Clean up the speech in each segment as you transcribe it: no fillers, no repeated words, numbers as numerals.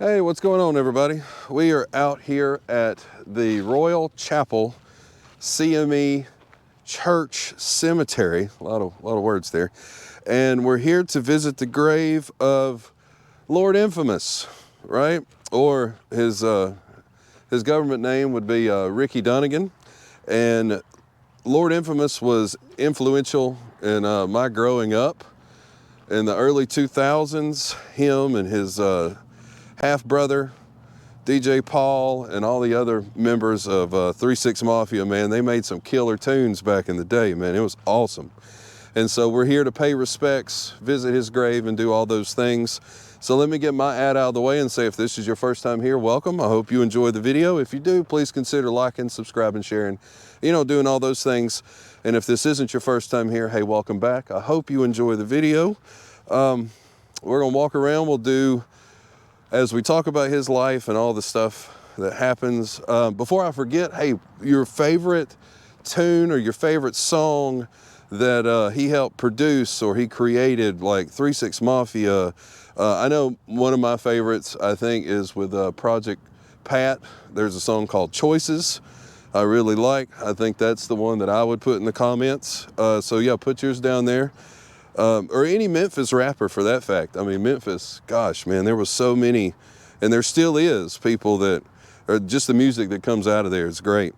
Hey, what's going on, everybody? We are out here at the Royal Chapel CME Church Cemetery. A lot of words there. And we're here to visit the grave of Lord Infamous, right? Or his government name would be Ricky Dunnigan. And Lord Infamous was influential in my growing up. In the early 2000s, him and his half-brother, DJ Paul, and all the other members of 3 Mafia, man, they made some killer tunes back in the day, man. It was awesome. And so we're here to pay respects, visit his grave, and do all those things. So let me get my ad out of the way and say, if this is your first time here, welcome. I hope you enjoy the video. If you do, please consider liking, subscribing, sharing, doing all those things. And if this isn't your first time here, hey, welcome back. I hope you enjoy the video. We're gonna walk around. We'll do, as we talk about his life and all the stuff that happens. Before I forget, hey, your favorite tune or your favorite song that he helped produce or he created, like 3 Mafia. I know one of my favorites, I think, is with Project Pat. There's a song called Choices I really like. I think that's the one that I would put in the comments. So yeah, put yours down there. Or any Memphis rapper for that fact. I mean, Memphis, gosh, man, there was so many, and there still is people that, or just the music that comes out of there is great.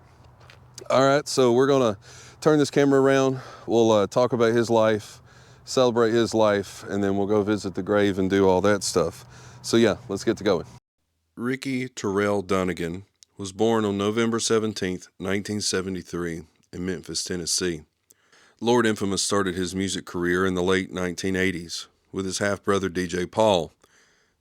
All right, so we're gonna turn this camera around. We'll talk about his life, celebrate his life, and then we'll go visit the grave and do all that stuff. So yeah, let's get to going. Ricky Terrell Dunnigan was born on November 17th, 1973 in Memphis, Tennessee. Lord Infamous started his music career in the late 1980s with his half-brother DJ Paul.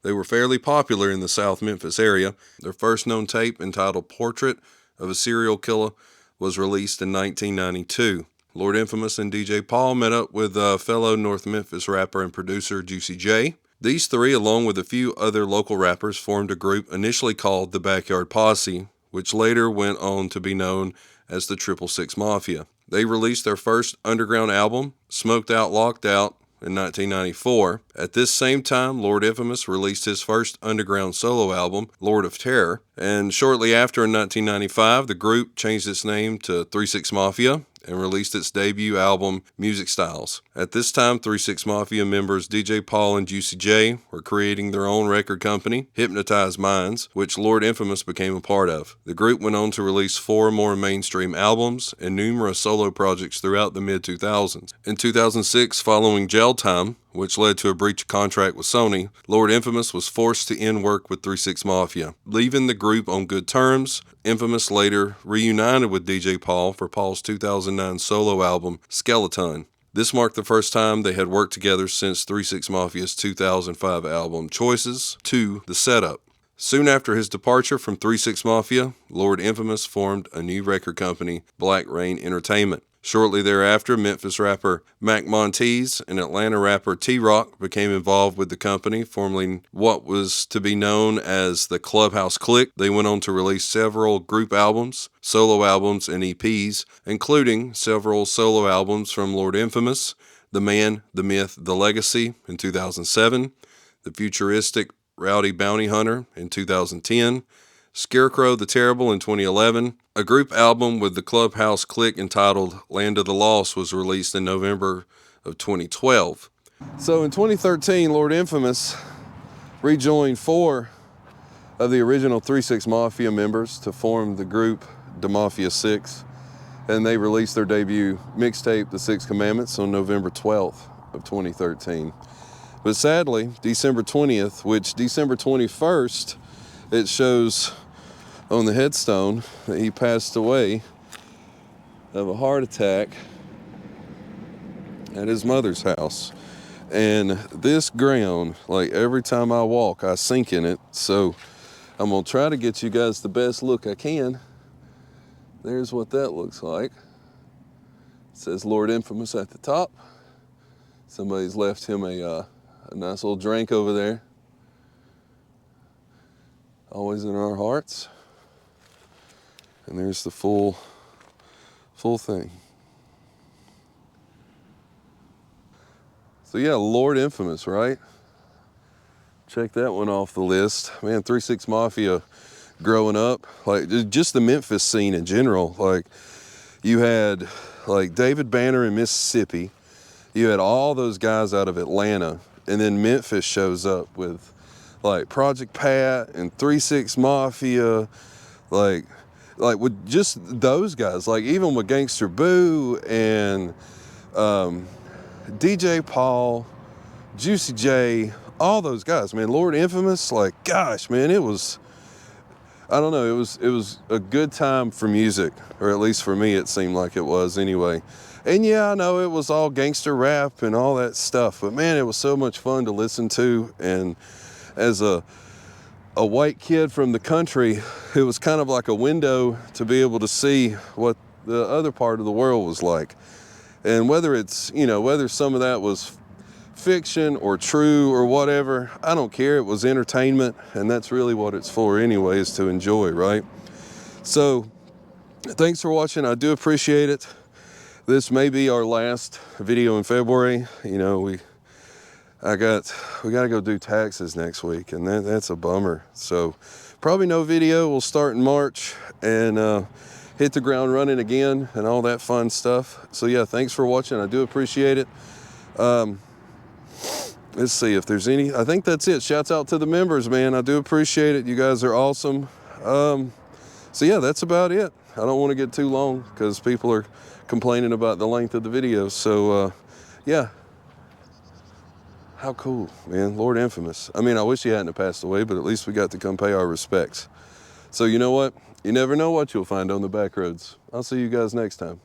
They were fairly popular in the South Memphis area. Their first known tape, entitled Portrait of a Serial Killer, was released in 1992. Lord Infamous and DJ Paul met up with fellow North Memphis rapper and producer Juicy J. These three, along with a few other local rappers, formed a group initially called the Backyard Posse, which later went on to be known as the 666 Mafia. They released their first underground album, Smoked Out, Locked Out, in 1994. At this same time, Lord Infamous released his first underground solo album, Lord of Terror. And shortly after, in 1995, the group changed its name to 3 Mafia and released its debut album, Music Styles. At this time, 3 Mafia members DJ Paul and Juicy J were creating their own record company, Hypnotized Minds, which Lord Infamous became a part of. The group went on to release 4 more mainstream albums and numerous solo projects throughout the mid-2000s. In 2006, following jail time, which led to a breach of contract with Sony, Lord Infamous was forced to end work with 3 Mafia. Leaving the group on good terms, Infamous later reunited with DJ Paul for Paul's 2009 solo album, Skeleton. This marked the first time they had worked together since 3 Mafia's 2005 album, Choices, to The Setup. Soon after his departure from 3 Mafia, Lord Infamous formed a new record company, Black Rain Entertainment. Shortly thereafter, Memphis rapper Mac Montez and Atlanta rapper T-Rock became involved with the company, forming what was to be known as the Clubhouse Clique. They went on to release several group albums, solo albums, and EPs, including several solo albums from Lord Infamous, The Man, The Myth, The Legacy in 2007, The Futuristic Rowdy Bounty Hunter in 2010, Scarecrow the Terrible in 2011. A group album with the Clubhouse Clique entitled Land of the Lost was released in November of 2012. So in 2013, Lord Infamous rejoined 4 of the original 3 Mafia members to form the group Da Mafia 6, and they released their debut mixtape, The 6 Commandments, on November 12th of 2013. But sadly, December 20th, which December 21st, it shows on the headstone that he passed away of a heart attack at his mother's house. And this ground, like every time I walk, I sink in it. So I'm gonna try to get you guys the best look I can. There's what that looks like. It says Lord Infamous at the top. Somebody's left him a nice little drink over there. Always in our hearts. And there's the full thing. So yeah, Lord Infamous, right? check that one off the list. Man, 3-6 Mafia growing up, like just the Memphis scene in general. Like you had like David Banner in Mississippi. You had all those guys out of Atlanta, and then Memphis shows up with like Project Pat and 3-6 Mafia, like with just those guys, like even with Gangster Boo and DJ Paul, Juicy J, all those guys, man. Lord Infamous, like gosh, man, it was, I don't know, it was a good time for music, or at least for me it seemed like it was anyway. And yeah, I know it was all gangster rap and all that stuff, but man, it was so much fun to listen to. And as a white kid from the country, it was kind of like a window to be able to see what the other part of the world was like. And whether it's, you know, whether some of that was fiction or true or whatever, I don't care. It was entertainment, and that's really what it's for anyway, is to enjoy, right? So thanks for watching. I do appreciate it. This may be our last video in February. You know, we got to go do taxes next week, and that's a bummer. So probably no video. We'll start in March and hit the ground running again and all that fun stuff. So yeah, thanks for watching. I do appreciate it. Let's see if there's any. I think that's it. Shouts out to the members, man. I do appreciate it. You guys are awesome. So yeah, that's about it. I don't want to get too long because people are complaining about the length of the video. So yeah. How cool, man. Lord Infamous. I mean, I wish he hadn't passed away, but at least we got to come pay our respects. So you know what? You never know what you'll find on the back roads. I'll see you guys next time.